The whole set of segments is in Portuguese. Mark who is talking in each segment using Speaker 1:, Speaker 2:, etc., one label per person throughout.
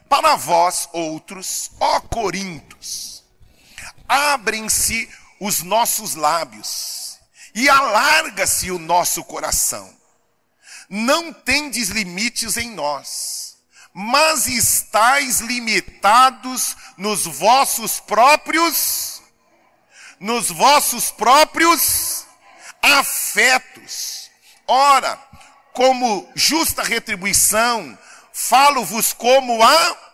Speaker 1: Para vós outros, ó Coríntios, abrem-se os nossos lábios e alarga-se o nosso coração. Não tendes limites em nós, mas estáis limitados nos vossos próprios afetos. Ora, como justa retribuição, falo-vos como a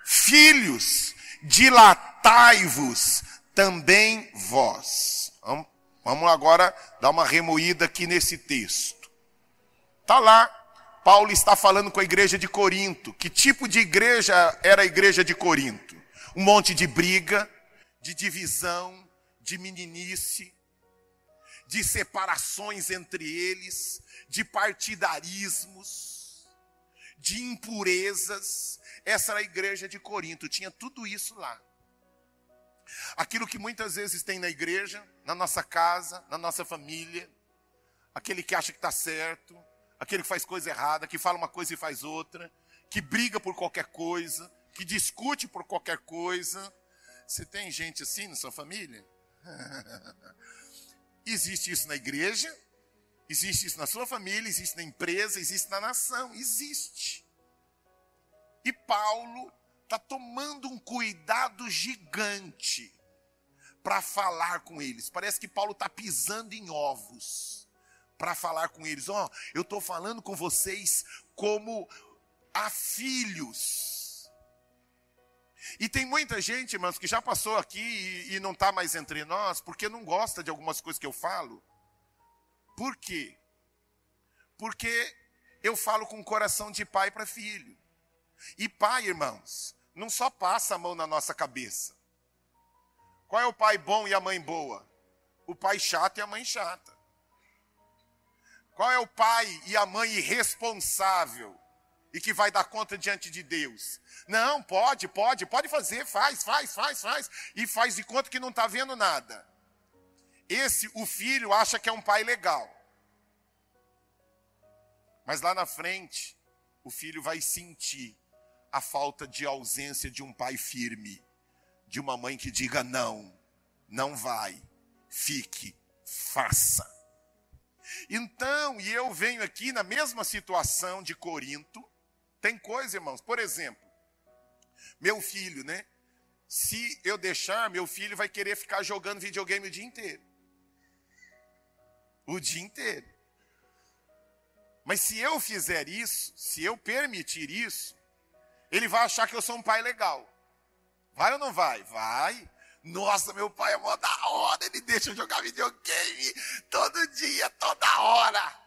Speaker 1: filhos, dilatai-vos também vós. Vamos agora dar uma remoída aqui nesse texto. Está lá, Paulo está falando com a igreja de Corinto. Que tipo de igreja era a igreja de Corinto? Um monte de briga, de divisão, de meninice, de separações entre eles, de partidarismos, de impurezas. Essa era a igreja de Corinto, tinha tudo isso lá. Aquilo que muitas vezes tem na igreja, na nossa casa, na nossa família. Aquele que acha que está certo, aquele que faz coisa errada, que fala uma coisa e faz outra, que briga por qualquer coisa, que discute por qualquer coisa. Você tem gente assim na sua família? Existe isso na igreja, existe isso na sua família, existe na empresa, existe na nação, existe. E Paulo está tomando um cuidado gigante para falar com eles. Parece que Paulo está pisando em ovos para falar com eles. Eu estou falando com vocês como a filhos. E tem muita gente, irmãos, que já passou aqui e não está mais entre nós, porque não gosta de algumas coisas que eu falo. Por quê? Porque eu falo com o coração de pai para filho. E pai, irmãos, não só passa a mão na nossa cabeça. Qual é o pai bom e a mãe boa? O pai chato e a mãe chata. Qual é o pai e a mãe irresponsável e que vai dar conta diante de Deus? Não, pode fazer, faz. E faz de conta que não está vendo nada. O filho acha que é um pai legal. Mas lá na frente, o filho vai sentir a falta de ausência de um pai firme. De uma mãe que diga não, não vai, fique, faça. Então, e eu venho aqui na mesma situação de Corinto. Tem coisa, irmãos, por exemplo, meu filho, né? Se eu deixar, meu filho vai querer ficar jogando videogame o dia inteiro. O dia inteiro. Mas se eu fizer isso, se eu permitir isso, ele vai achar que eu sou um pai legal. Vai ou não vai? Vai. Nossa, meu pai é mó da hora, ele deixa eu jogar videogame todo dia, toda hora.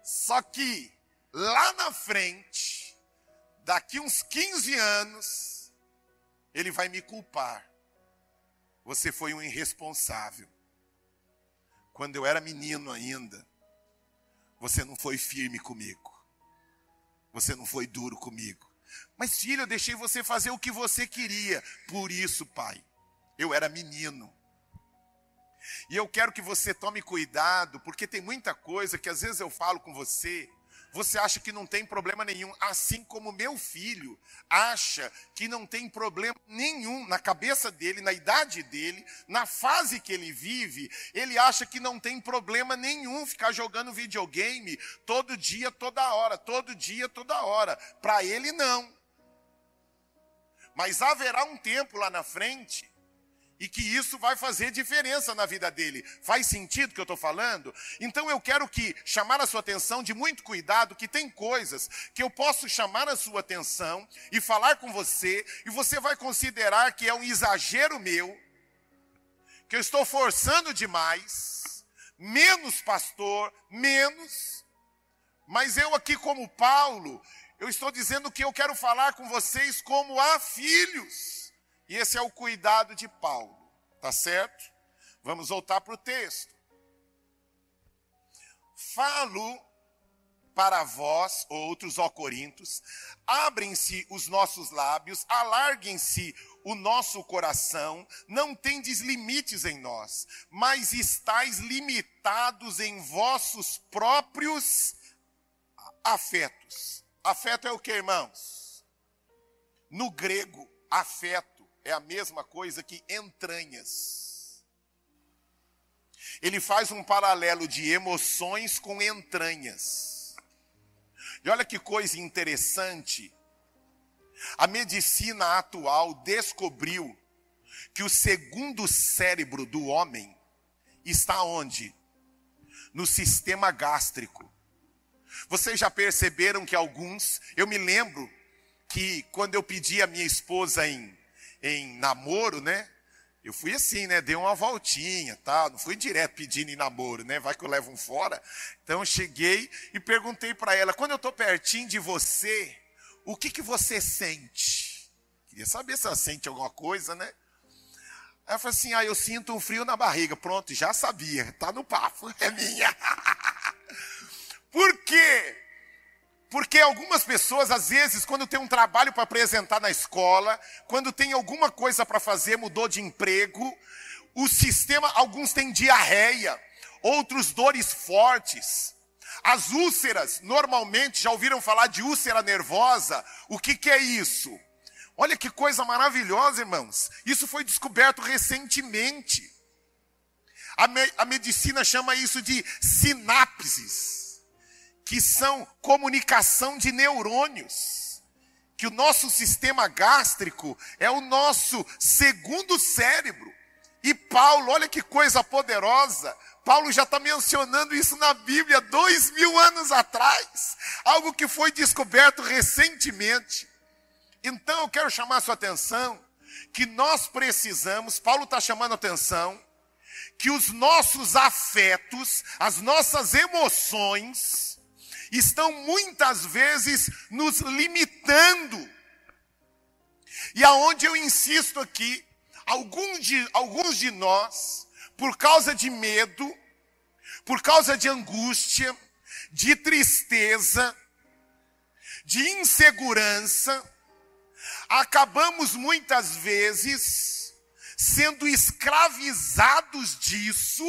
Speaker 1: Só que lá na frente, daqui uns 15 anos, ele vai me culpar. Você foi um irresponsável. Quando eu era menino ainda, você não foi firme comigo. Você não foi duro comigo. Mas filho, eu deixei você fazer o que você queria. Por isso, pai, eu era menino. E eu quero que você tome cuidado, porque tem muita coisa que às vezes eu falo com você, você acha que não tem problema nenhum. Assim como meu filho acha que não tem problema nenhum na cabeça dele, na idade dele, na fase que ele vive, ele acha que não tem problema nenhum ficar jogando videogame todo dia, toda hora, todo dia, toda hora. Para ele, não. Mas haverá um tempo lá na frente e que isso vai fazer diferença na vida dele. Faz sentido o que eu estou falando? Então eu quero chamar a sua atenção de muito cuidado, que tem coisas que eu posso chamar a sua atenção e falar com você, e você vai considerar que é um exagero meu, que eu estou forçando demais, menos pastor, menos, mas eu aqui como Paulo, eu estou dizendo que eu quero falar com vocês como a filhos. E esse é o cuidado de Paulo, tá certo? Vamos voltar para o texto. Falo para vós, outros, ó Coríntios, abrem-se os nossos lábios, alarguem-se o nosso coração, não tendes limites em nós, mas estáis limitados em vossos próprios afetos. Afeto é o que, irmãos? No grego, afeto é a mesma coisa que entranhas. Ele faz um paralelo de emoções com entranhas. E olha que coisa interessante. A medicina atual descobriu que o segundo cérebro do homem está onde? No sistema gástrico. Vocês já perceberam que alguns, eu me lembro que quando eu pedi a minha esposa em namoro, né? Eu fui assim, né? Dei uma voltinha, tá? Não fui direto pedindo em namoro, né? Vai que eu levo um fora. Então eu cheguei e perguntei para ela, quando eu estou pertinho de você, o que você sente? Queria saber se ela sente alguma coisa, né? Aí eu falei assim, eu sinto um frio na barriga. Pronto, já sabia, tá no papo, é minha. Por quê? Porque algumas pessoas, às vezes, quando tem um trabalho para apresentar na escola, quando tem alguma coisa para fazer, mudou de emprego, o sistema, alguns têm diarreia, outros dores fortes. As úlceras, normalmente, já ouviram falar de úlcera nervosa? O que é isso? Olha que coisa maravilhosa, irmãos. Isso foi descoberto recentemente. A medicina chama isso de sinapses, que são comunicação de neurônios. Que o nosso sistema gástrico é o nosso segundo cérebro. E Paulo, olha que coisa poderosa, Paulo já está mencionando isso na Bíblia 2000 anos atrás. Algo que foi descoberto recentemente. Então eu quero chamar a sua atenção que nós precisamos, Paulo está chamando a atenção, que os nossos afetos, as nossas emoções, estão muitas vezes nos limitando. E aonde eu insisto aqui, alguns de nós, por causa de medo, por causa de angústia, de tristeza, de insegurança, acabamos muitas vezes sendo escravizados disso,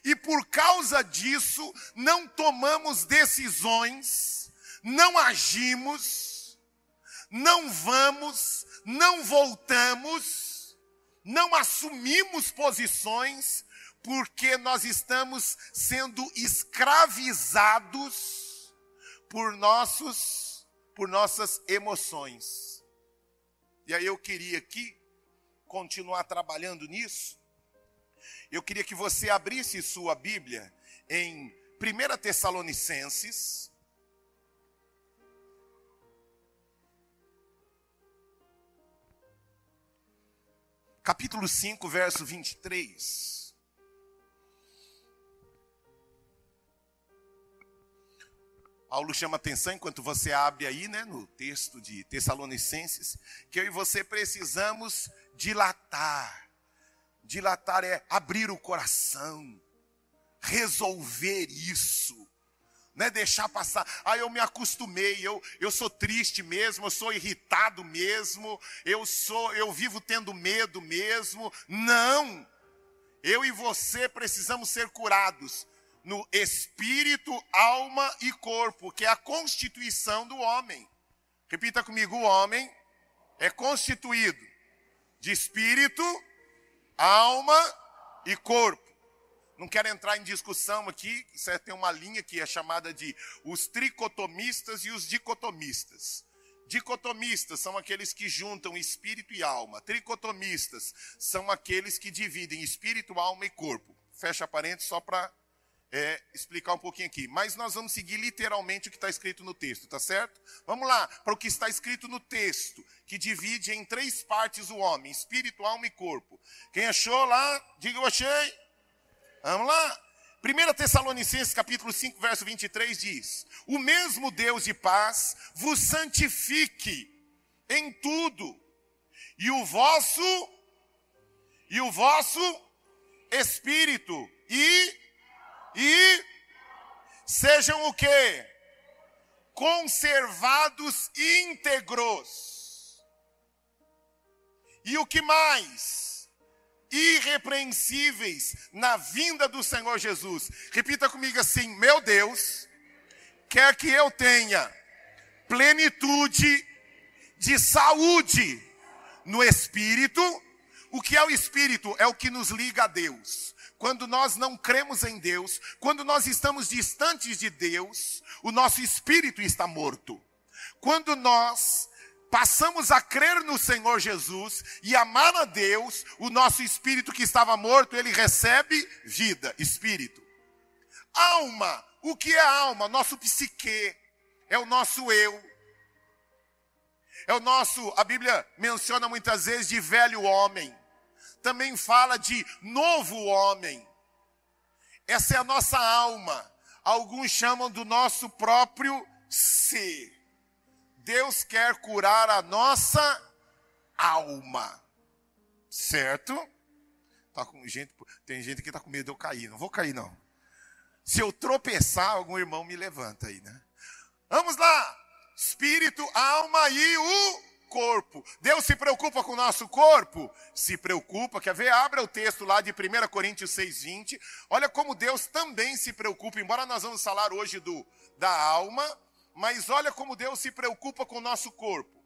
Speaker 1: e por causa disso não tomamos decisões, não agimos, não vamos, não voltamos, não assumimos posições, porque nós estamos sendo escravizados por nossas emoções. E aí eu queria aqui continuar trabalhando nisso. Eu queria que você abrisse sua Bíblia em 1 Tessalonicenses, capítulo 5, verso 23. Paulo chama atenção, enquanto você abre aí, né, no texto de Tessalonicenses, que eu e você precisamos dilatar. Dilatar é abrir o coração, resolver isso, não é deixar passar. Eu me acostumei, eu sou triste mesmo, eu sou irritado mesmo, eu vivo tendo medo mesmo. Não, eu e você precisamos ser curados no espírito, alma e corpo, que é a constituição do homem. Repita comigo, o homem é constituído de espírito, alma e corpo. Não quero entrar em discussão aqui, tem uma linha que é chamada de os tricotomistas e os dicotomistas. Dicotomistas são aqueles que juntam espírito e alma. Tricotomistas são aqueles que dividem espírito, alma e corpo. Fecha parênteses só para explicar um pouquinho aqui. Mas nós vamos seguir literalmente o que está escrito no texto, tá certo? Vamos lá, para o que está escrito no texto, que divide em 3 partes o homem, espírito, alma e corpo. Quem achou lá, diga eu achei. Vamos lá. 1 Tessalonicenses capítulo 5, verso 23 diz: o mesmo Deus de paz vos santifique em tudo, e o vosso espírito e sejam o quê? Conservados íntegros. E o que mais? Irrepreensíveis na vinda do Senhor Jesus. Repita comigo assim: meu Deus quer que eu tenha plenitude de saúde no Espírito. O que é o Espírito? É o que nos liga a Deus. Quando nós não cremos em Deus, quando nós estamos distantes de Deus, o nosso espírito está morto. Quando nós passamos a crer no Senhor Jesus e amar a Deus, o nosso espírito que estava morto, ele recebe vida, espírito. Alma, o que é alma? Nosso psique, é o nosso eu. É o nosso, a Bíblia menciona muitas vezes de velho homem. Também fala de novo homem. Essa é a nossa alma. Alguns chamam do nosso próprio ser. Deus quer curar a nossa alma. Certo? Tá com gente, tem gente que está com medo de eu cair. Não vou cair, não. Se eu tropeçar, algum irmão me levanta aí, né? Vamos lá. Espírito, alma e o corpo. Deus se preocupa com o nosso corpo? Se preocupa. Quer ver? Abra o texto lá de 1 Coríntios 6:20. Olha como Deus também se preocupa. Embora nós vamos falar hoje da alma, mas olha como Deus se preocupa com o nosso corpo.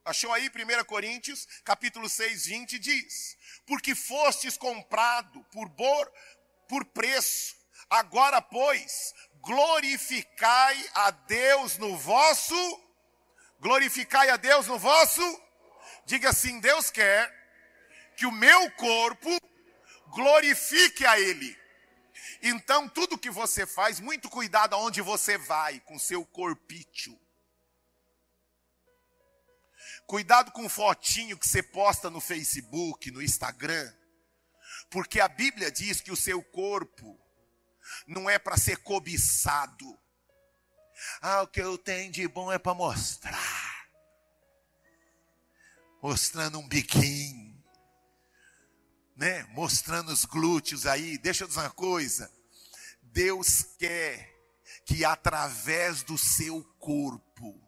Speaker 1: Achou aí 1 Coríntios, capítulo 6:20, diz: porque fostes comprado por preço. Agora, pois, glorificai a Deus no vosso. Glorificai a Deus no vosso. Diga assim: Deus quer que o meu corpo glorifique a Ele. Então, tudo que você faz, muito cuidado aonde você vai com seu corpício. Cuidado com fotinho que você posta no Facebook, no Instagram. Porque a Bíblia diz que o seu corpo não é para ser cobiçado. O que eu tenho de bom é para mostrar. Mostrando um biquinho, né? Mostrando os glúteos aí. Deixa eu dizer uma coisa. Deus quer que através do seu corpo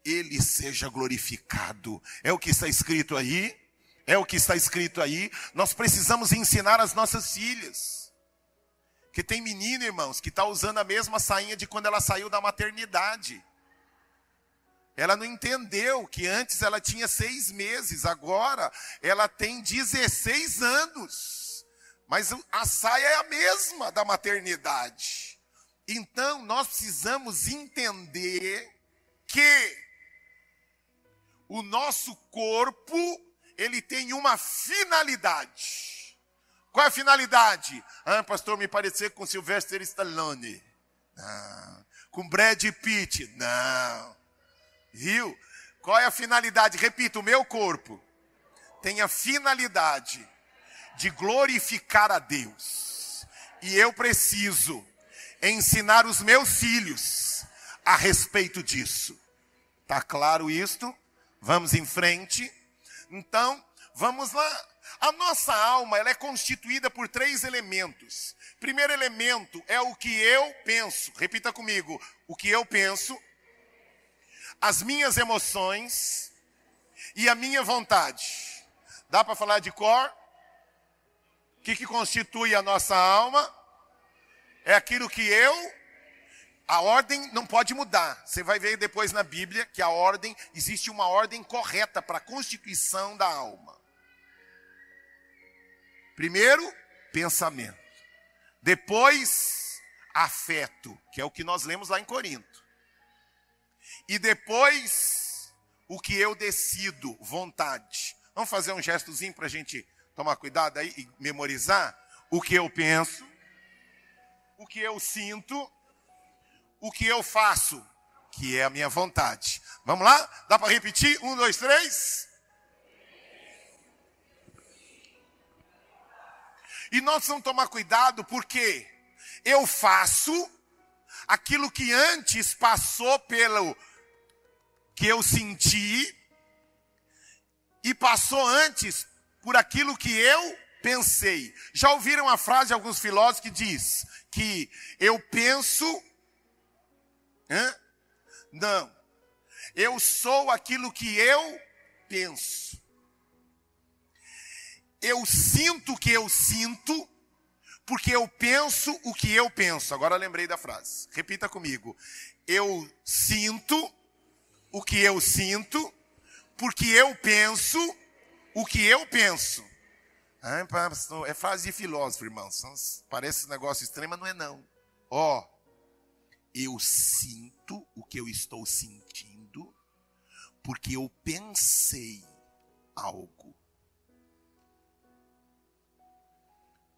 Speaker 1: Ele seja glorificado. É o que está escrito aí. É o que está escrito aí. Nós precisamos ensinar as nossas filhas. Que tem menina, irmãos, que está usando a mesma sainha de quando ela saiu da maternidade. Ela não entendeu que antes ela tinha 6 meses, agora ela tem 16 anos. Mas a saia é a mesma da maternidade. Então, nós precisamos entender que o nosso corpo, ele tem uma finalidade. Qual é a finalidade? Pastor, me parecer com Sylvester Stallone. Não. Com Brad Pitt. Não. Viu? Qual é a finalidade? Repito, o meu corpo tem a finalidade de glorificar a Deus. E eu preciso ensinar os meus filhos a respeito disso. Tá claro isto? Vamos em frente. Então, vamos lá. A nossa alma, ela é constituída por 3 elementos. Primeiro elemento é o que eu penso. Repita comigo. O que eu penso, as minhas emoções e a minha vontade. Dá para falar de cor? O que constitui a nossa alma? É aquilo que a ordem não pode mudar. Você vai ver depois na Bíblia que existe uma ordem correta para a constituição da alma. Primeiro, pensamento. Depois, afeto, que é o que nós lemos lá em Corinto. E depois, o que eu decido, vontade. Vamos fazer um gestozinho para a gente tomar cuidado aí e memorizar? O que eu penso, o que eu sinto, o que eu faço, que é a minha vontade. Vamos lá? Dá para repetir? 1, 2, 3... E nós precisamos tomar cuidado porque eu faço aquilo que antes passou pelo que eu senti e passou antes por aquilo que eu pensei. Já ouviram a frase de alguns filósofos que diz que eu penso... Não. Eu sou aquilo que eu penso. Eu sinto o que eu sinto, porque eu penso o que eu penso. Agora eu lembrei da frase. Repita comigo. Eu sinto o que eu sinto, porque eu penso o que eu penso. É frase de filósofo, irmãos. Parece um negócio estranho, mas não é não. Eu sinto o que eu estou sentindo, porque eu pensei algo.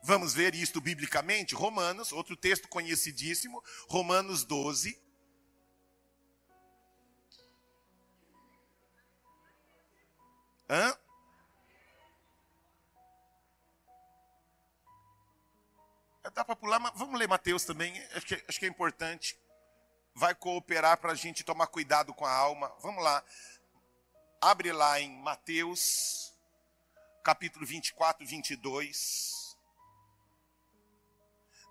Speaker 1: Vamos ver isto biblicamente? Romanos, outro texto conhecidíssimo, Romanos 12. Dá para pular, mas vamos ler Mateus também, acho que é importante. Vai cooperar para a gente tomar cuidado com a alma. Vamos lá. Abre lá em Mateus, capítulo 24, 22.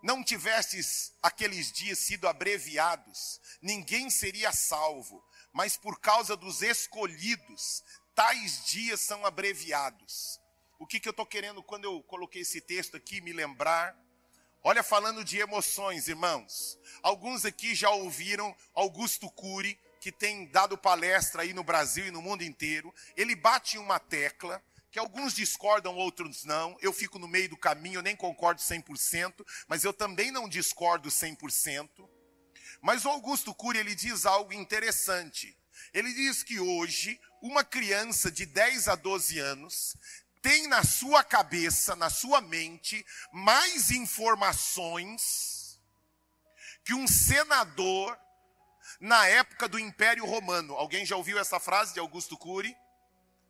Speaker 1: Não tivestes aqueles dias sido abreviados, ninguém seria salvo, mas por causa dos escolhidos, tais dias são abreviados. O que eu estou querendo quando eu coloquei esse texto aqui, me lembrar? Olha, falando de emoções, irmãos. Alguns aqui já ouviram Augusto Cury, que tem dado palestra aí no Brasil e no mundo inteiro. Ele bate em uma tecla, que alguns discordam, outros não. Eu fico no meio do caminho, eu nem concordo 100%, mas eu também não discordo 100%. Mas o Augusto Cury, ele diz algo interessante. Ele diz que hoje, uma criança de 10 a 12 anos tem na sua cabeça, na sua mente, mais informações que um senador na época do Império Romano. Alguém já ouviu essa frase de Augusto Cury?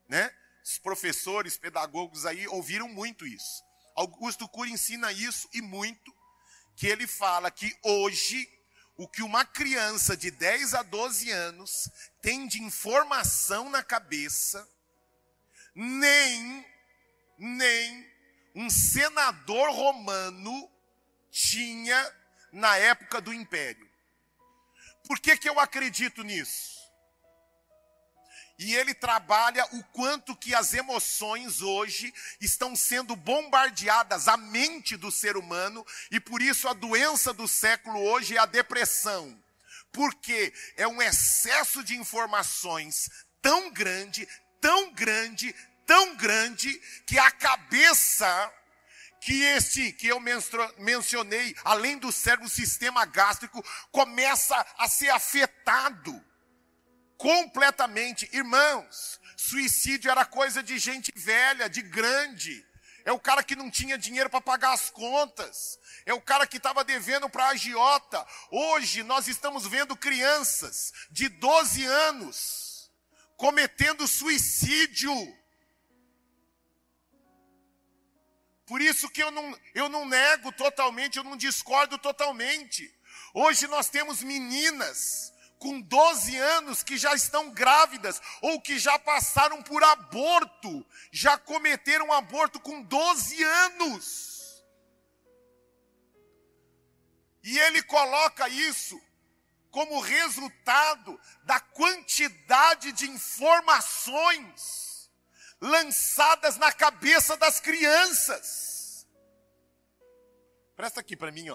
Speaker 1: Né? Os professores, pedagogos aí ouviram muito isso. Augusto Cury ensina isso e muito, que ele fala que hoje, o que uma criança de 10 a 12 anos tem de informação na cabeça, nem um senador romano tinha na época do Império. Por que eu acredito nisso? E ele trabalha o quanto que as emoções hoje estão sendo bombardeadas, a mente do ser humano, e por isso a doença do século hoje é a depressão. Porque é um excesso de informações tão grande, que a cabeça, que eu mencionei, além do cérebro, o sistema gástrico, começa a ser afetado completamente. Irmãos, suicídio era coisa de gente velha, de grande. É o cara que não tinha dinheiro para pagar as contas. É o cara que estava devendo para a agiota. Hoje nós estamos vendo crianças de 12 anos cometendo suicídio. Por isso que eu não nego totalmente, eu não discordo totalmente. Hoje nós temos meninas com 12 anos que já estão grávidas ou que já passaram por aborto, já cometeram aborto com 12 anos. E ele coloca isso como resultado da quantidade de informações lançadas na cabeça das crianças. Presta aqui para mim,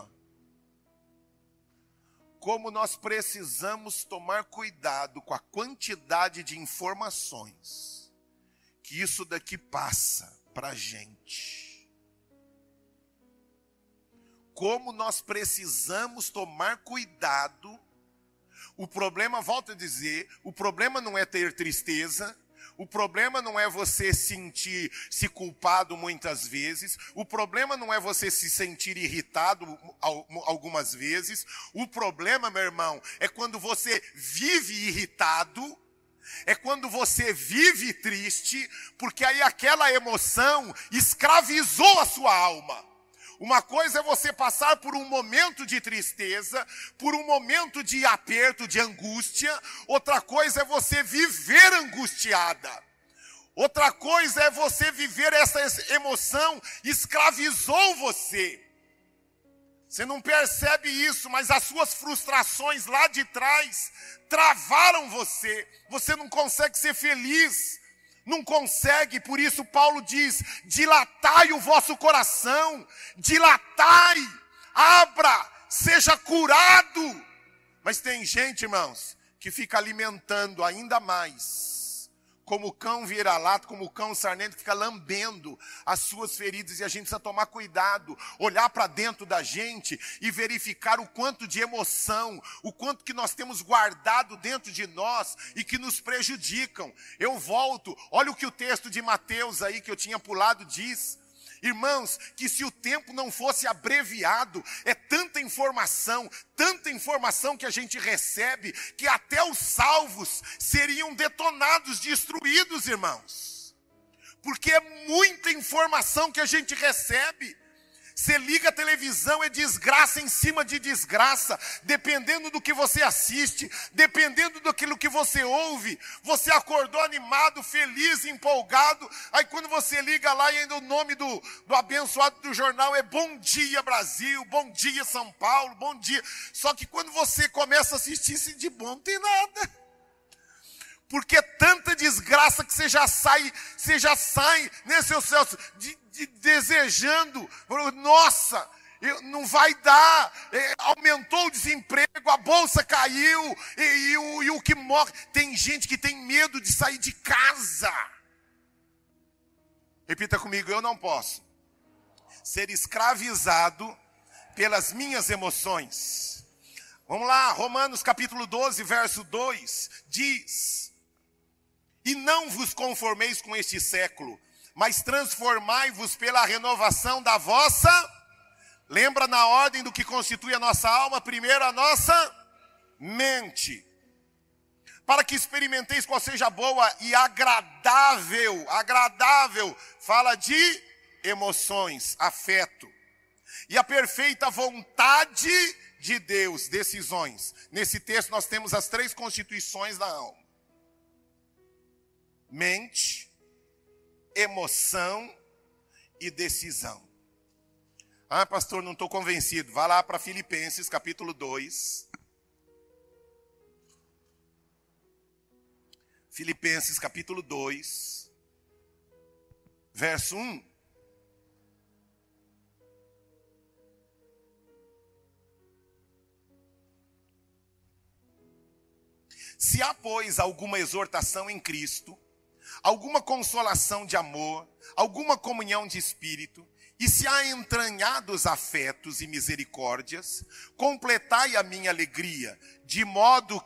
Speaker 1: Como nós precisamos tomar cuidado com a quantidade de informações que isso daqui passa para a gente. Como nós precisamos tomar cuidado. O problema, volto a dizer, o problema não é ter tristeza. O problema não é você sentir-se culpado muitas vezes. O problema não é você se sentir irritado algumas vezes. O problema, meu irmão, é quando você vive irritado, é quando você vive triste, porque aí aquela emoção escravizou a sua alma. Uma coisa é você passar por um momento de tristeza, por um momento de aperto, de angústia. Outra coisa é você viver angustiada. Outra coisa é você viver essa emoção, escravizou você. Você não percebe isso, mas as suas frustrações lá de trás travaram você. Você não consegue ser feliz. Não consegue, por isso Paulo diz, dilatai o vosso coração, dilatai, abra, seja curado. Mas tem gente, irmãos, que fica alimentando ainda mais, como o cão vira-lata, como o cão sarnento, que fica lambendo as suas feridas. E a gente precisa tomar cuidado, olhar para dentro da gente e verificar o quanto de emoção, o quanto que nós temos guardado dentro de nós e que nos prejudicam. Eu volto, olha o que o texto de Mateus aí, que eu tinha pulado, diz. Irmãos, que se o tempo não fosse abreviado, é tanta informação que a gente recebe, que até os salvos seriam detonados, destruídos, irmãos. Porque é muita informação que a gente recebe. Você liga a televisão, é desgraça em cima de desgraça. Dependendo do que você assiste, dependendo daquilo que você ouve, você acordou animado, feliz, empolgado. Aí quando você liga lá e ainda o nome do abençoado do jornal é Bom Dia Brasil, Bom Dia São Paulo, Bom Dia. Só que quando você começa a assistir, se de bom não tem nada. Porque é tanta desgraça que você já sai, né, seu Celso, desejando, nossa, não vai dar, aumentou o desemprego, a bolsa caiu, e o que morre, tem gente que tem medo de sair de casa. Repita comigo, eu não posso ser escravizado pelas minhas emoções. Vamos lá, Romanos capítulo 12, verso 2, diz: e não vos conformeis com este século, mas transformai-vos pela renovação da vossa... Lembra na ordem do que constitui a nossa alma? Primeiro a nossa mente. Para que experimenteis qual seja a boa e agradável, fala de emoções, afeto. E a perfeita vontade de Deus, decisões. Nesse texto nós temos as 3 constituições da alma: mente, emoção e decisão. Ah, pastor, não estou convencido. Vá lá para Filipenses, capítulo 2. Filipenses, capítulo 2, verso 1. Se há, pois, alguma exortação em Cristo, alguma consolação de amor, alguma comunhão de espírito, e se há entranhados afetos e misericórdias, completai a minha alegria, de modo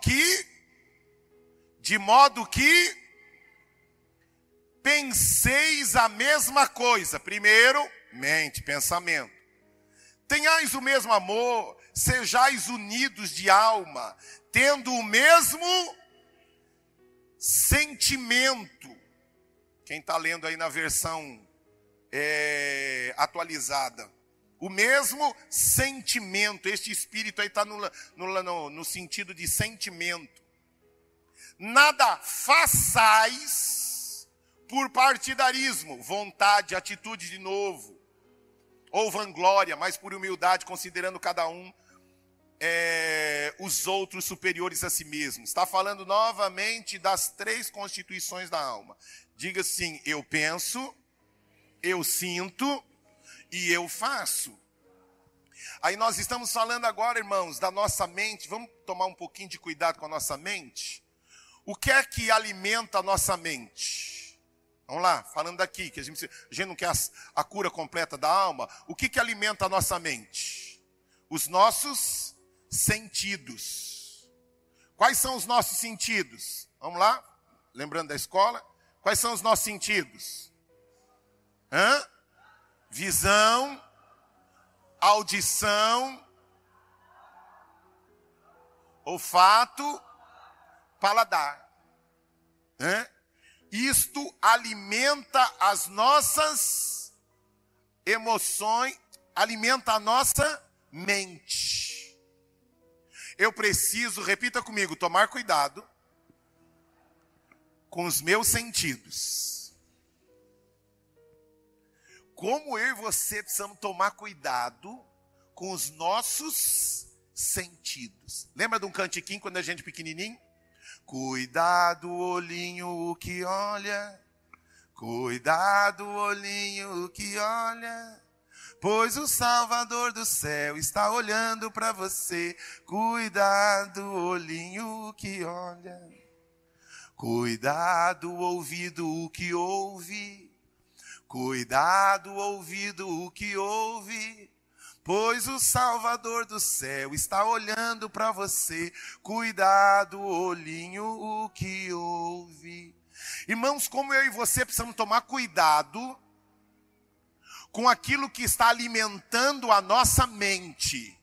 Speaker 1: que penseis a mesma coisa. Primeiro, mente, pensamento. Tenhais o mesmo amor, sejais unidos de alma, tendo o mesmo sentimento. Quem está lendo aí na versão atualizada. O mesmo sentimento. Este espírito aí está no sentido de sentimento. Nada façais por partidarismo, vontade, atitude de novo, ou vanglória, mas por humildade, considerando cada um os outros superiores a si mesmo. Está falando novamente das 3 constituições da alma. Diga assim: eu penso, eu sinto e eu faço. Aí nós estamos falando agora, irmãos, da nossa mente. Vamos tomar um pouquinho de cuidado com a nossa mente? O que é que alimenta a nossa mente? Vamos lá, falando daqui, que a gente não quer a cura completa da alma. O que alimenta a nossa mente? Os nossos sentidos. Quais são os nossos sentidos? Vamos lá, lembrando da escola. Quais são os nossos sentidos? Visão, audição, olfato, paladar. Isto alimenta as nossas emoções, alimenta a nossa mente. Eu preciso, repita comigo, tomar cuidado com os meus sentidos. Como eu e você precisamos tomar cuidado com os nossos sentidos. Lembra de um cantiquinho quando a gente pequenininho? Cuidado, olhinho, o que olha, Cuidado, olhinho que olha, pois o Salvador do céu está olhando para você. Cuidado, olhinho que olha. Cuidado, ouvido que ouve. Cuidado, ouvido que ouve. Pois o Salvador do céu está olhando para você. Cuidado, olhinho que ouve. Irmãos, como eu e você precisamos tomar cuidado com aquilo que está alimentando a nossa mente.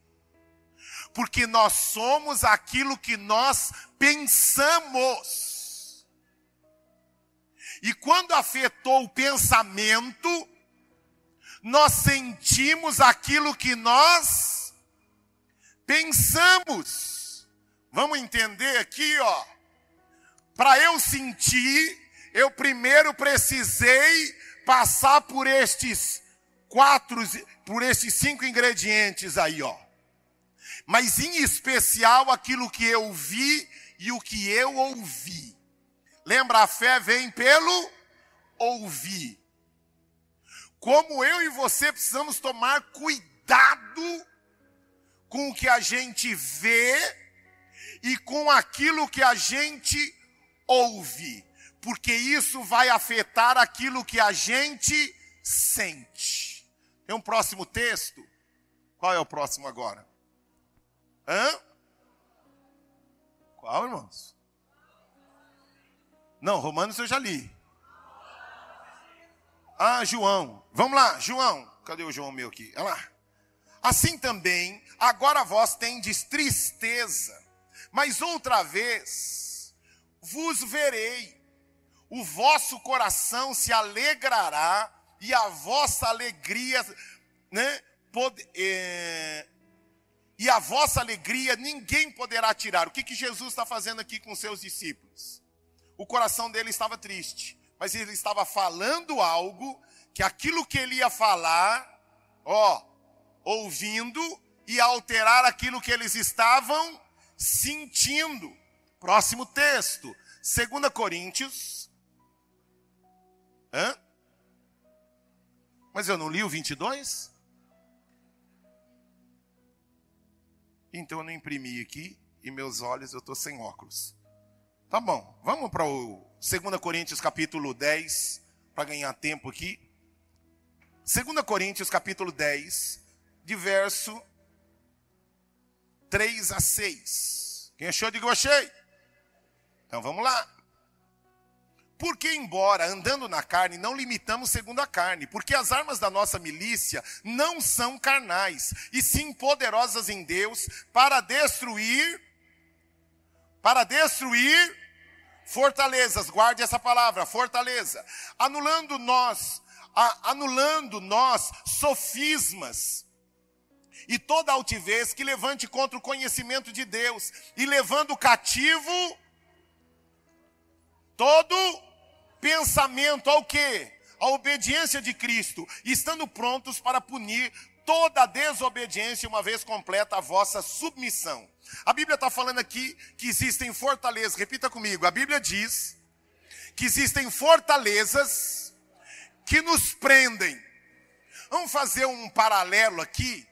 Speaker 1: Porque nós somos aquilo que nós pensamos. E quando afetou o pensamento, nós sentimos aquilo que nós pensamos. Vamos entender aqui, ó. Para eu sentir, eu primeiro precisei passar por estes 5 ingredientes aí, ó. Mas em especial aquilo que eu vi e o que eu ouvi. Lembra, a fé vem pelo ouvir. Como eu e você precisamos tomar cuidado com o que a gente vê e com aquilo que a gente ouve. Porque isso vai afetar aquilo que a gente sente. Tem um próximo texto? Qual é o próximo agora? Qual, irmãos? Não, Romanos eu já li. João. Vamos lá, João. Cadê o João meu aqui? Olha lá. Assim também, agora vós tendes tristeza, mas outra vez vos verei. O vosso coração se alegrará e a vossa alegria, né, e a vossa alegria ninguém poderá tirar. O que Jesus está fazendo aqui com seus discípulos? O coração dele estava triste, mas ele estava falando algo que aquilo que ele ia falar, ouvindo, ia alterar aquilo que eles estavam sentindo. Próximo texto, 2 Coríntios. Mas eu não li o 22? Então eu não imprimi aqui e meus olhos, eu estou sem óculos. Tá bom, vamos para o 2 Coríntios capítulo 10, para ganhar tempo aqui. 2 Coríntios capítulo 10, de verso 3 a 6. Quem achou, diga eu achei. Então vamos lá. Porque embora andando na carne, não limitamos segundo a carne, porque as armas da nossa milícia não são carnais, e sim poderosas em Deus para destruir fortalezas. Guarde essa palavra, fortaleza. Anulando nós sofismas e toda altivez que levante contra o conhecimento de Deus, e levando cativo todo pensamento ao quê? A obediência de Cristo, e estando prontos para punir toda a desobediência, uma vez completa a vossa submissão. A Bíblia está falando aqui que existem fortalezas. Repita comigo, a Bíblia diz que existem fortalezas que nos prendem. Vamos fazer um paralelo aqui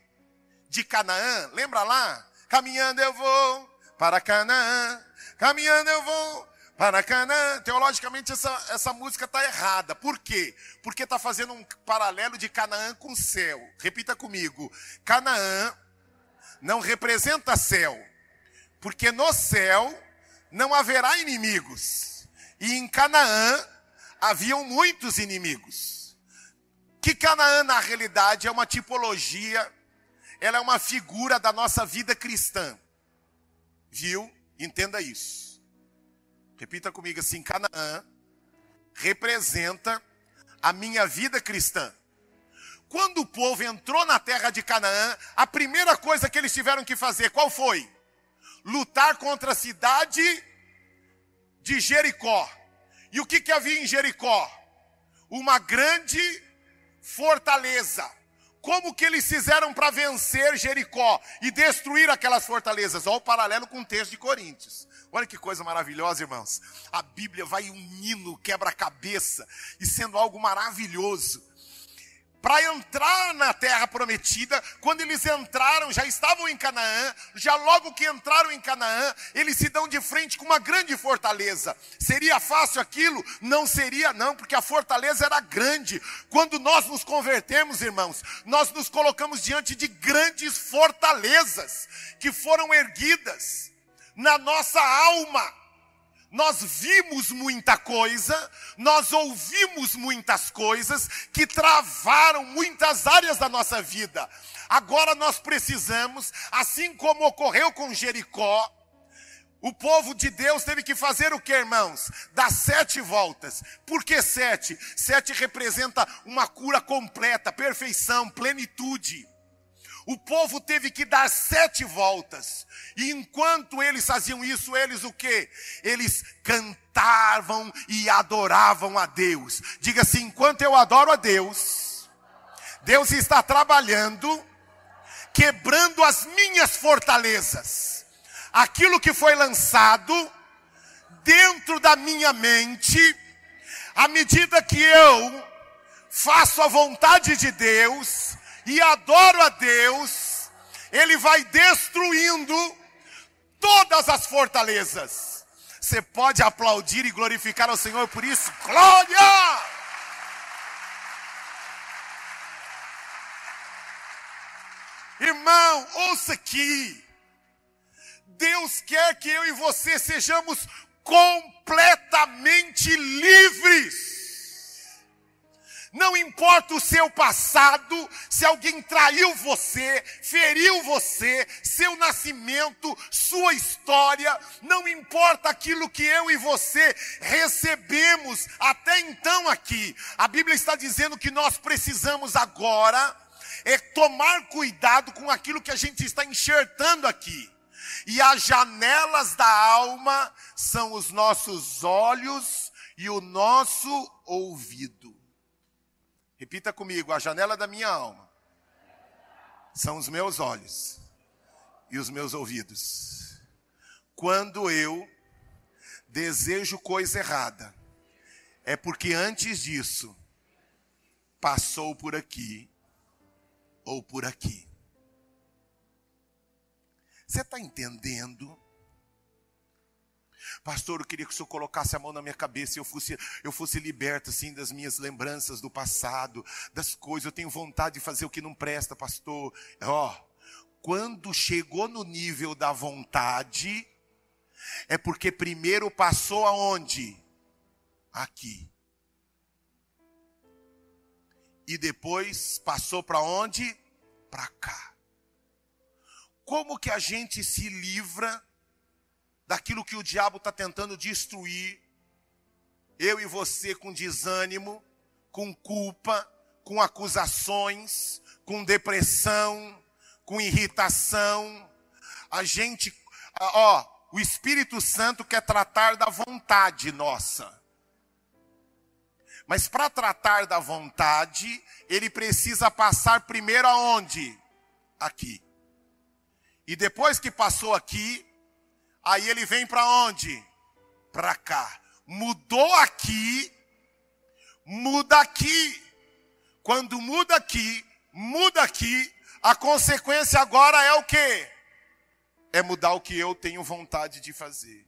Speaker 1: de Canaã. Lembra lá? Caminhando eu vou para Canaã, caminhando eu vou para Canaã. Teologicamente essa música está errada. Por quê? Porque está fazendo um paralelo de Canaã com o céu. Repita comigo. Canaã não representa céu. Porque no céu não haverá inimigos. E em Canaã haviam muitos inimigos. Que Canaã na realidade é uma tipologia, ela é uma figura da nossa vida cristã. Viu? Entenda isso. Repita comigo assim, Canaã representa a minha vida cristã. Quando o povo entrou na terra de Canaã, a primeira coisa que eles tiveram que fazer, qual foi? Lutar contra a cidade de Jericó. E o que havia em Jericó? Uma grande fortaleza, Como que eles fizeram para vencer Jericó e destruir aquelas fortalezas? Olha o paralelo com o texto de Coríntios. Olha que coisa maravilhosa, irmãos. A Bíblia vai unindo quebra-cabeça e sendo algo maravilhoso. Para entrar na terra prometida, quando eles entraram, já estavam em Canaã, já logo que entraram em Canaã, eles se dão de frente com uma grande fortaleza. Seria fácil aquilo? Não seria não, porque a fortaleza era grande. Quando nós nos convertemos, irmãos, nós nos colocamos diante de grandes fortalezas que foram erguidas na nossa alma. Nós vimos muita coisa, nós ouvimos muitas coisas que travaram muitas áreas da nossa vida. Agora nós precisamos, assim como ocorreu com Jericó, o povo de Deus teve que fazer o que, irmãos? Dar 7 voltas. Por que 7? 7 representa uma cura completa, perfeição, plenitude. O povo teve que dar 7 voltas. E enquanto eles faziam isso, eles o quê? Eles cantavam e adoravam a Deus. Diga assim, enquanto eu adoro a Deus, Deus está trabalhando, quebrando as minhas fortalezas. Aquilo que foi lançado dentro da minha mente, à medida que eu faço a vontade de Deus e adoro a Deus, Ele vai destruindo todas as fortalezas. Você pode aplaudir e glorificar ao Senhor por isso? Glória! Irmão, ouça aqui. Deus quer que eu e você sejamos completamente livres. Não importa o seu passado, se alguém traiu você, feriu você, seu nascimento, sua história, não importa aquilo que eu e você recebemos até então aqui. A Bíblia está dizendo que nós precisamos agora tomar cuidado com aquilo que a gente está enxertando aqui. E as janelas da alma são os nossos olhos e o nosso ouvido. Repita comigo, a janela da minha alma são os meus olhos e os meus ouvidos. Quando eu desejo coisa errada, é porque antes disso, passou por aqui ou por aqui. Você está entendendo? Pastor, eu queria que o senhor colocasse a mão na minha cabeça e eu fosse liberto assim das minhas lembranças do passado, das coisas. Eu tenho vontade de fazer o que não presta, pastor. Quando chegou no nível da vontade, é porque primeiro passou aonde? Aqui. E depois passou para onde? Para cá. Como que a gente se livra daquilo que o diabo está tentando destruir? Eu e você com desânimo, com culpa, com acusações, com depressão, com irritação. A gente, o Espírito Santo quer tratar da vontade nossa. Mas para tratar da vontade, ele precisa passar primeiro aonde? Aqui. E depois que passou aqui, aí ele vem para onde? Para cá. Mudou aqui, muda aqui. Quando muda aqui, a consequência agora é o quê? É mudar o que eu tenho vontade de fazer.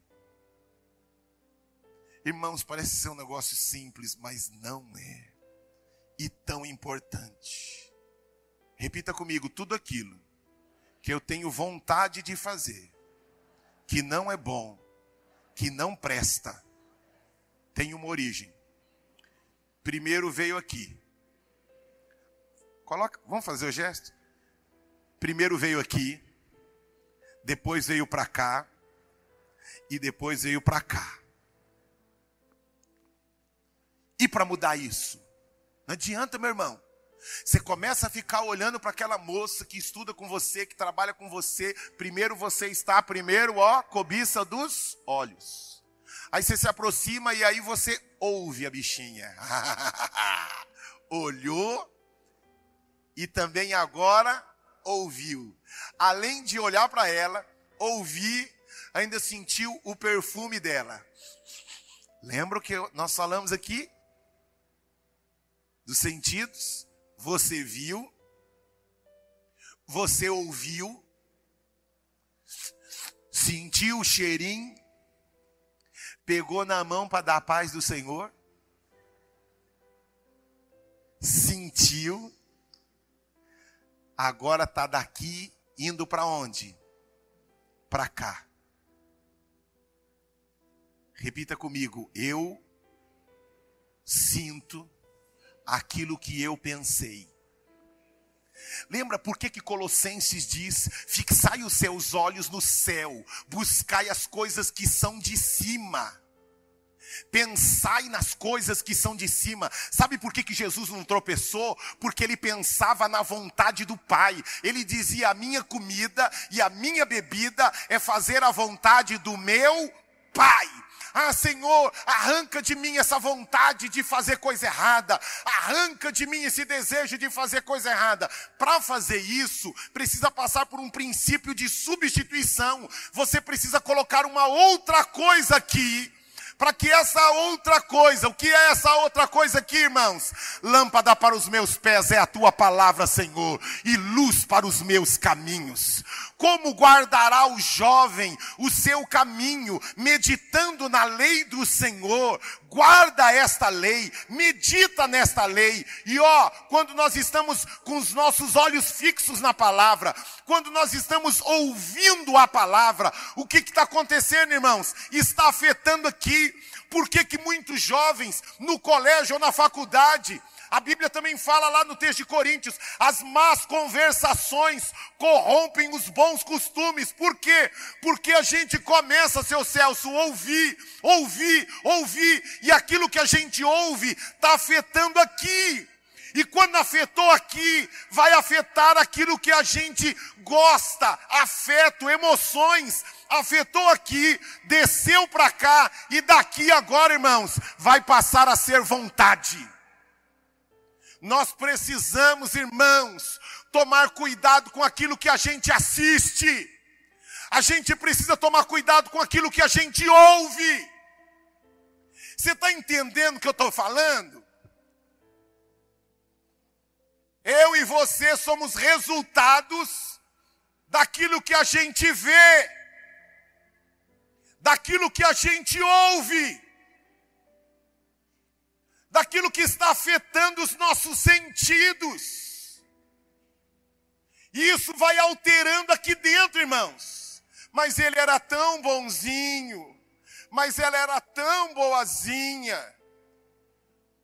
Speaker 1: Irmãos, parece ser um negócio simples, mas não é. E tão importante. Repita comigo, tudo aquilo que eu tenho vontade de fazer, que não é bom, que não presta, tem uma origem. Primeiro veio aqui. Vamos fazer o gesto? Primeiro veio aqui, depois veio para cá, e depois veio para cá. E para mudar isso? Não adianta, meu irmão. Você começa a ficar olhando para aquela moça que estuda com você, que trabalha com você. Primeiro você está, cobiça dos olhos. Aí você se aproxima e aí você ouve a bichinha. Olhou e também agora ouviu. Além de olhar para ela, ouvir, ainda sentiu o perfume dela. Lembra o que nós falamos aqui? Dos sentidos? Você viu, você ouviu, sentiu o cheirinho, pegou na mão para dar a paz do Senhor, sentiu, agora está daqui indo para onde? Para cá. Repita comigo, eu sinto aquilo que eu pensei. Lembra por que Colossenses diz, fixai os seus olhos no céu, buscai as coisas que são de cima. Pensai nas coisas que são de cima. Sabe por que Jesus não tropeçou? Porque ele pensava na vontade do Pai. Ele dizia, a minha comida e a minha bebida é fazer a vontade do meu Pai. Ah, Senhor, arranca de mim essa vontade de fazer coisa errada. Arranca de mim esse desejo de fazer coisa errada. Para fazer isso, precisa passar por um princípio de substituição. Você precisa colocar uma outra coisa aqui, para que essa outra coisa, o que é essa outra coisa aqui, irmãos? Lâmpada para os meus pés é a tua palavra, Senhor, e luz para os meus caminhos. Como guardará o jovem o seu caminho, meditando na lei do Senhor? Guarda esta lei, medita nesta lei. E quando nós estamos com os nossos olhos fixos na palavra, quando nós estamos ouvindo a palavra, o que está acontecendo, irmãos? Está afetando aqui. Por que muitos jovens no colégio ou na faculdade, a Bíblia também fala lá no texto de Coríntios, as más conversações corrompem os bons costumes. Por quê? Porque a gente começa, seu Celso, ouvir, e aquilo que a gente ouve está afetando aqui. E quando afetou aqui, vai afetar aquilo que a gente gosta, afeto, emoções. Afetou aqui, desceu para cá, e daqui agora, irmãos, vai passar a ser vontade. Nós precisamos, irmãos, tomar cuidado com aquilo que a gente assiste. A gente precisa tomar cuidado com aquilo que a gente ouve. Você está entendendo o que eu estou falando? Eu e você somos resultados daquilo que a gente vê, daquilo que a gente ouve, daquilo que está afetando os nossos sentidos. E isso vai alterando aqui dentro, irmãos. Mas ele era tão bonzinho, mas ela era tão boazinha.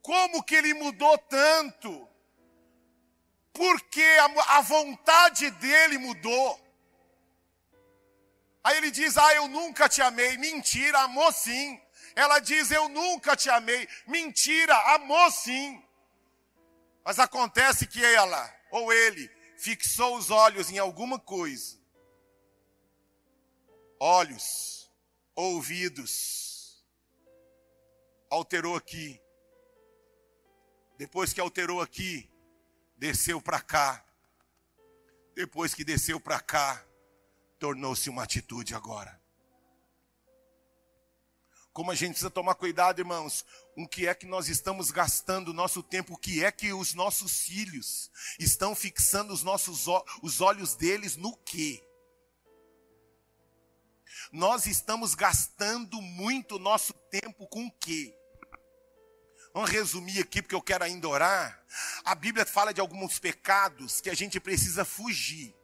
Speaker 1: Como que ele mudou tanto? Porque a vontade dele mudou. Aí ele diz, eu nunca te amei. Mentira, amou sim. Ela diz, eu nunca te amei. Mentira, amou sim. Mas acontece que ela, ou ele, fixou os olhos em alguma coisa. Olhos, ouvidos. Alterou aqui. Depois que alterou aqui, desceu para cá. Depois que desceu para cá, tornou-se uma atitude agora. Como a gente precisa tomar cuidado, irmãos, o que é que nós estamos gastando o nosso tempo, o que é que os nossos filhos estão fixando os olhos deles no quê? Nós estamos gastando muito nosso tempo com o quê? Vamos resumir aqui, porque eu quero ainda orar. A Bíblia fala de alguns pecados que a gente precisa fugir.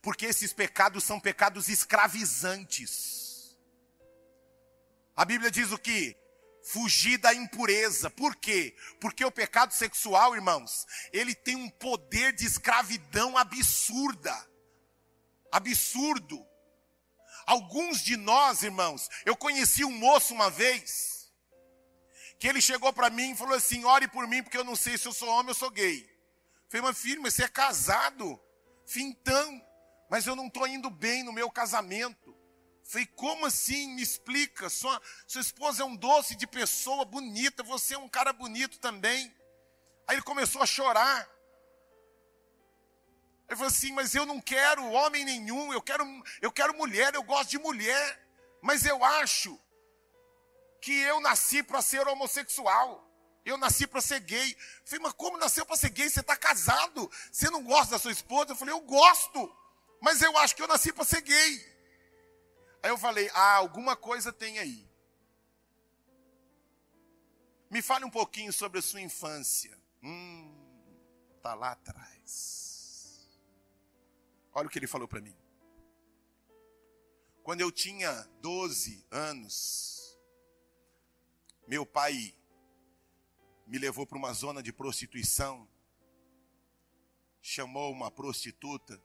Speaker 1: Porque esses pecados são pecados escravizantes. A Bíblia diz o quê? Fugir da impureza. Por quê? Porque o pecado sexual, irmãos, ele tem um poder de escravidão absurda. Absurdo. Alguns de nós, irmãos, eu conheci um moço uma vez, que ele chegou para mim e falou assim, ore por mim, porque eu não sei se eu sou homem ou sou gay. Eu falei, mas filho, mas você é casado? Fintão, mas eu não estou indo bem no meu casamento. Eu falei, como assim? Me explica. Sua esposa é um doce de pessoa, bonita, você é um cara bonito também. Aí ele começou a chorar. Ele falou assim, mas eu não quero homem nenhum, eu quero mulher, eu gosto de mulher. Mas eu acho que eu nasci para ser homossexual. Eu nasci para ser gay. Eu falei, mas como nasceu para ser gay? Você está casado? Você não gosta da sua esposa? Eu falei, eu gosto, mas eu acho que eu nasci para ser gay. Aí eu falei, alguma coisa tem aí. Me fale um pouquinho sobre a sua infância. Tá lá atrás. Olha o que ele falou para mim. Quando eu tinha 12 anos, meu pai me levou para uma zona de prostituição, chamou uma prostituta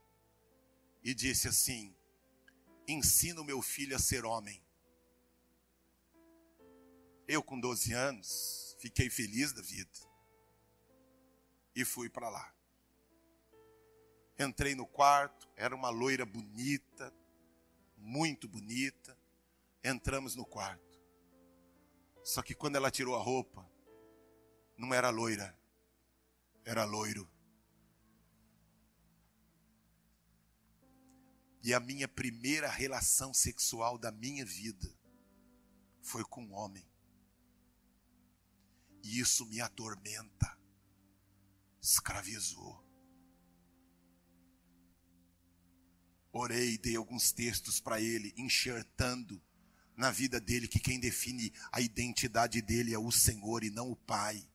Speaker 1: e disse assim, ensina o meu filho a ser homem. Eu com 12 anos, fiquei feliz da vida e fui para lá. Entrei no quarto, era uma loira bonita, muito bonita. Entramos no quarto. Só que quando ela tirou a roupa, não era loira, era loiro. E a minha primeira relação sexual da minha vida foi com um homem. E isso me atormenta, escravizou. Orei, dei alguns textos para ele, enxertando na vida dele que quem define a identidade dele é o Senhor e não o Pai.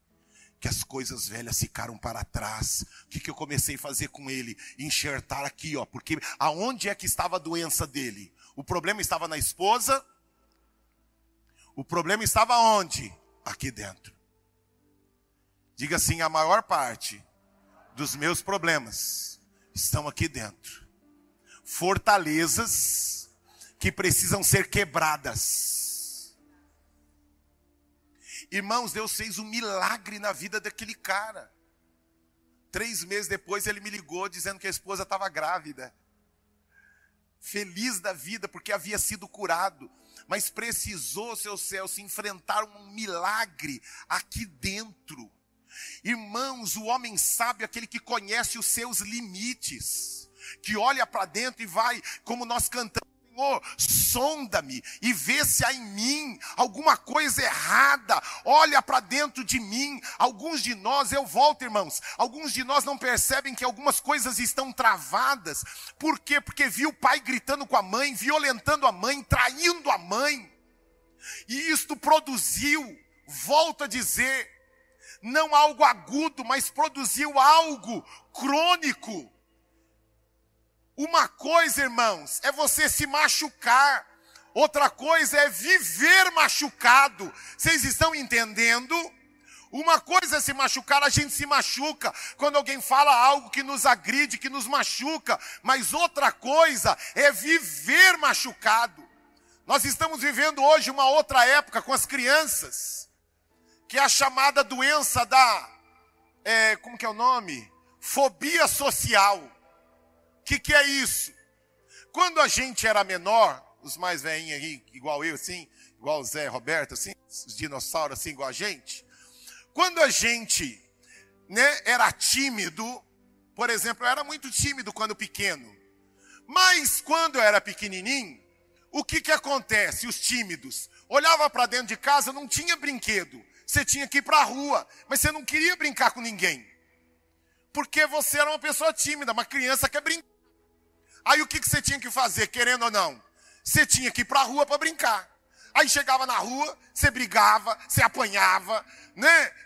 Speaker 1: Que as coisas velhas ficaram para trás. O que eu comecei a fazer com ele? Enxertar aqui, porque aonde é que estava a doença dele? O problema estava na esposa? O problema estava onde? Aqui dentro. Diga assim, a maior parte dos meus problemas estão aqui dentro. Fortalezas que precisam ser quebradas. Irmãos, Deus fez um milagre na vida daquele cara. 3 meses depois ele me ligou dizendo que a esposa estava grávida. Feliz da vida porque havia sido curado. Mas precisou, seu céu, se enfrentar um milagre aqui dentro. Irmãos, o homem sábio é aquele que conhece os seus limites. Que olha para dentro e vai, como nós cantamos, Senhor, sonda-me e vê se há em mim alguma coisa errada. Olha para dentro de mim. Alguns de nós, eu volto, irmãos, alguns de nós não percebem que algumas coisas estão travadas. Por quê? Porque viu o pai gritando com a mãe, violentando a mãe, traindo a mãe. E isto produziu, volto a dizer, não algo agudo, mas produziu algo crônico. Uma coisa, irmãos, é você se machucar. Outra coisa é viver machucado. Vocês estão entendendo? Uma coisa é se machucar, a gente se machuca quando alguém fala algo que nos agride, que nos machuca. Mas outra coisa é viver machucado. Nós estamos vivendo hoje uma outra época com as crianças, que é a chamada doença da, como que é o nome? Fobia social. O que é isso? Quando a gente era menor, os mais velhinhos aí, igual eu, assim, igual o Zé Roberto, assim, os dinossauros, assim, igual a gente. Quando a gente, era tímido, por exemplo, eu era muito tímido quando pequeno. Mas quando eu era pequenininho, o que acontece? Os tímidos olhava para dentro de casa, não tinha brinquedo. Você tinha que ir para a rua, mas você não queria brincar com ninguém. Porque você era uma pessoa tímida, uma criança quer brincar. Aí o que você tinha que fazer, querendo ou não? Você tinha que ir para a rua para brincar. Aí chegava na rua, você brigava, você apanhava,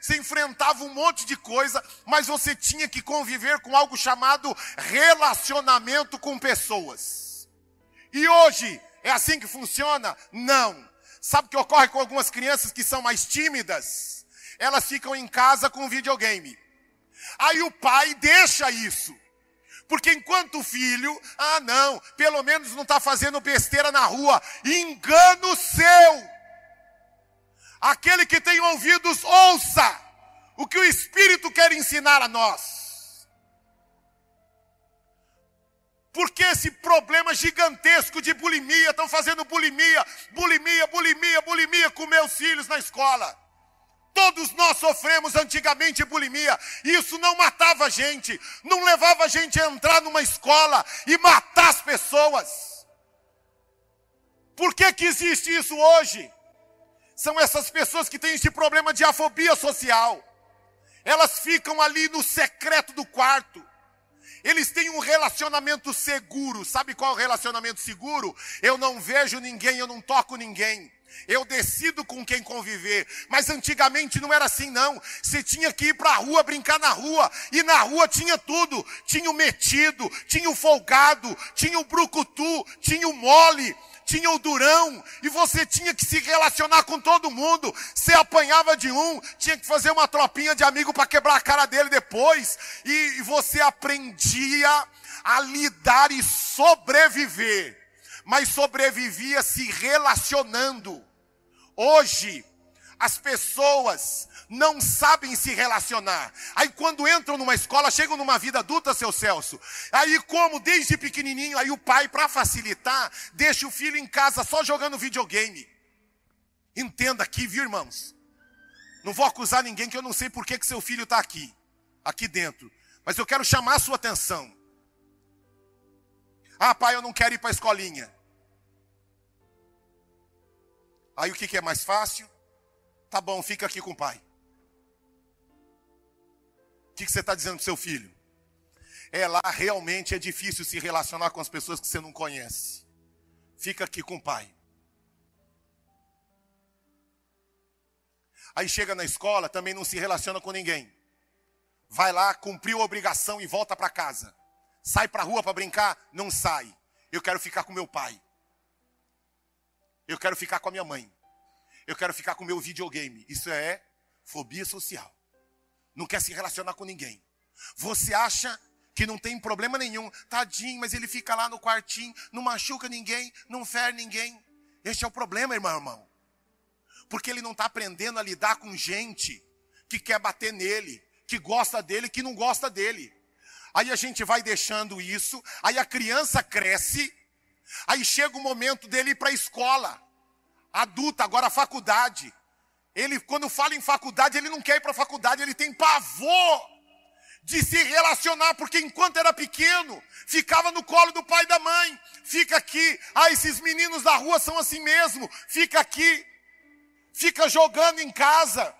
Speaker 1: Você enfrentava um monte de coisa, mas você tinha que conviver com algo chamado relacionamento com pessoas. E hoje, é assim que funciona? Não. Sabe o que ocorre com algumas crianças que são mais tímidas? Elas ficam em casa com videogame. Aí o pai deixa isso. Porque enquanto o filho, não, pelo menos não está fazendo besteira na rua. Engano seu. Aquele que tem ouvidos, ouça o que o Espírito quer ensinar a nós. Porque esse problema gigantesco de bulimia, estão fazendo bulimia com meus filhos na escola. Todos nós sofremos antigamente bulimia. Isso não matava a gente, não levava a gente a entrar numa escola e matar as pessoas. Por que que existe isso hoje? São essas pessoas que têm esse problema de afobia social. Elas ficam ali no secreto do quarto. Eles têm um relacionamento seguro. Sabe qual é o relacionamento seguro? Eu não vejo ninguém, eu não toco ninguém. Eu decido com quem conviver. Mas antigamente não era assim, não. Você tinha que ir para a rua, brincar na rua. E na rua tinha tudo. Tinha o metido, tinha o folgado, tinha o brucutu, tinha o mole, tinha o durão. E você tinha que se relacionar com todo mundo. Você apanhava de um, tinha que fazer uma tropinha de amigo para quebrar a cara dele depois. E você aprendia a lidar e sobreviver. Mas sobrevivia se relacionando. Hoje, as pessoas não sabem se relacionar. Aí quando entram numa escola, chegam numa vida adulta, seu Celso. Aí como desde pequenininho, aí o pai, para facilitar, deixa o filho em casa só jogando videogame. Entenda aqui, viu, irmãos? Não vou acusar ninguém, que eu não sei por que seu filho está aqui dentro. Mas eu quero chamar a sua atenção. Ah, pai, eu não quero ir para a escolinha. Aí o que é mais fácil? Tá bom, fica aqui com o pai. O que você está dizendo para o seu filho? Lá realmente é difícil se relacionar com as pessoas que você não conhece. Fica aqui com o pai. Aí chega na escola, também não se relaciona com ninguém. Vai lá, cumpriu a obrigação e volta para casa. Sai para a rua para brincar? Não sai. Eu quero ficar com meu pai. Eu quero ficar com a minha mãe. Eu quero ficar com o meu videogame. Isso é fobia social. Não quer se relacionar com ninguém. Você acha que não tem problema nenhum. Tadinho, mas ele fica lá no quartinho, não machuca ninguém, não fere ninguém. Este é o problema, irmão. Porque ele não está aprendendo a lidar com gente que quer bater nele, que gosta dele, que não gosta dele. Aí a gente vai deixando isso, aí a criança cresce. Aí chega o momento dele ir para a escola, adulta, agora a faculdade. Ele, quando fala em faculdade, ele não quer ir para a faculdade, ele tem pavor de se relacionar, porque enquanto era pequeno, ficava no colo do pai e da mãe. Fica aqui, esses meninos da rua são assim mesmo, fica aqui, fica jogando em casa.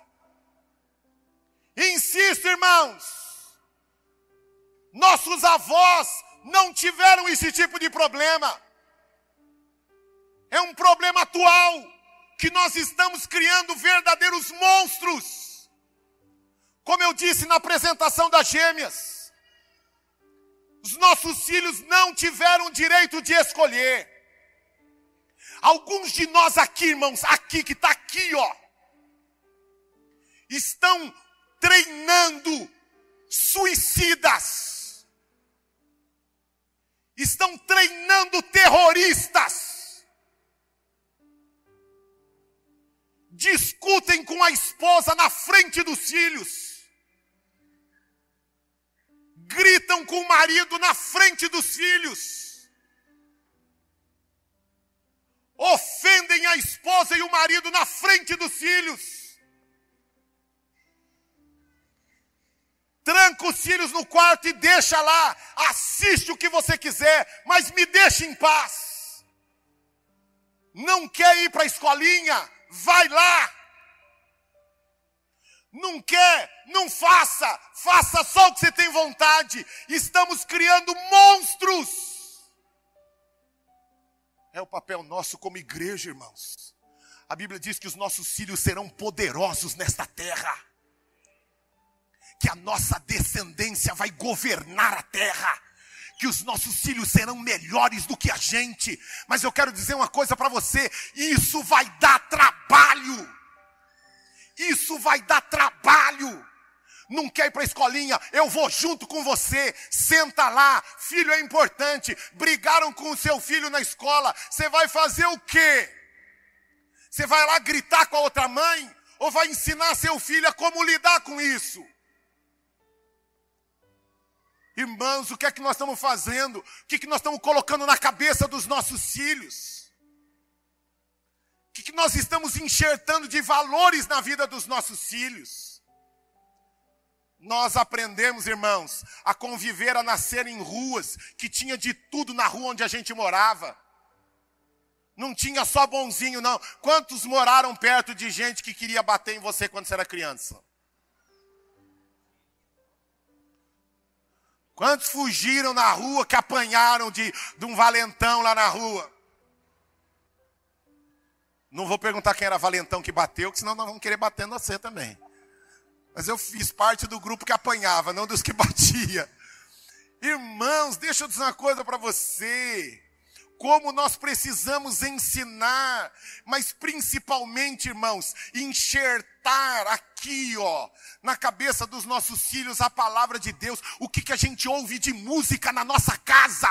Speaker 1: Insisto, irmãos, nossos avós não tiveram esse tipo de problema. É um problema atual, que nós estamos criando verdadeiros monstros. Como eu disse na apresentação das gêmeas, os nossos filhos não tiveram direito de escolher. Alguns de nós aqui, irmãos, aqui, que está aqui, estão treinando suicidas. Estão treinando terroristas. Discutem com a esposa na frente dos filhos. Gritam com o marido na frente dos filhos. Ofendem a esposa e o marido na frente dos filhos. Tranca os filhos no quarto e deixa lá. Assiste o que você quiser, mas me deixa em paz. Não quer ir para a escolinha? Vai lá. Não quer? Não faça. Faça só o que você tem vontade. Estamos criando monstros. É o papel nosso como igreja, irmãos. A Bíblia diz que os nossos filhos serão poderosos nesta terra. Que a nossa descendência vai governar a terra. Que os nossos filhos serão melhores do que a gente. Mas eu quero dizer uma coisa para você. Isso vai dar trabalho. Isso vai dar trabalho. Não quer ir para a escolinha? Eu vou junto com você. Senta lá. Filho é importante. Brigaram com o seu filho na escola. Você vai fazer o quê? Você vai lá gritar com a outra mãe? Ou vai ensinar seu filho a como lidar com isso? Irmãos, o que é que nós estamos fazendo? O que nós estamos colocando na cabeça dos nossos filhos? que nós estamos enxertando de valores na vida dos nossos filhos? Nós aprendemos, irmãos, a conviver, a nascer em ruas, que tinha de tudo na rua onde a gente morava. Não tinha só bonzinho, não. Quantos moraram perto de gente que queria bater em você quando você era criança? Quantos fugiram na rua, que apanharam de um valentão lá na rua? Não vou perguntar quem era valentão que bateu, que senão nós vamos querer bater em você também. Mas eu fiz parte do grupo que apanhava, não dos que batia. Irmãos, deixa eu dizer uma coisa para você. Como nós precisamos ensinar, mas principalmente, irmãos, enxertar aqui, na cabeça dos nossos filhos a palavra de Deus. O que a gente ouve de música na nossa casa?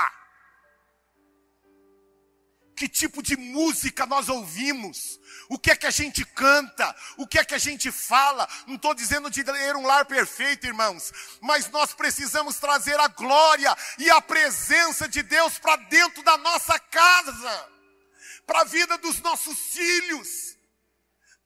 Speaker 1: Que tipo de música nós ouvimos? O que é que a gente canta? O que é que a gente fala? Não estou dizendo de ter um lar perfeito, irmãos. Mas nós precisamos trazer a glória e a presença de Deus para dentro da nossa casa. Para a vida dos nossos filhos.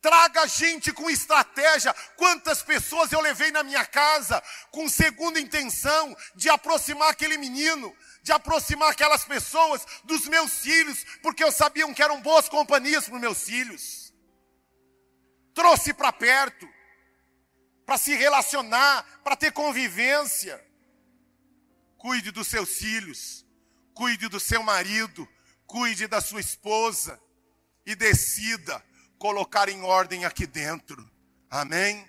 Speaker 1: Traga gente com estratégia. Quantas pessoas eu levei na minha casa com segunda intenção de aproximar aquele menino, de aproximar aquelas pessoas dos meus filhos, porque eu sabia que eram boas companhias para os meus filhos. Trouxe para perto, para se relacionar, para ter convivência. Cuide dos seus filhos, cuide do seu marido, cuide da sua esposa e decida colocar em ordem aqui dentro. Amém?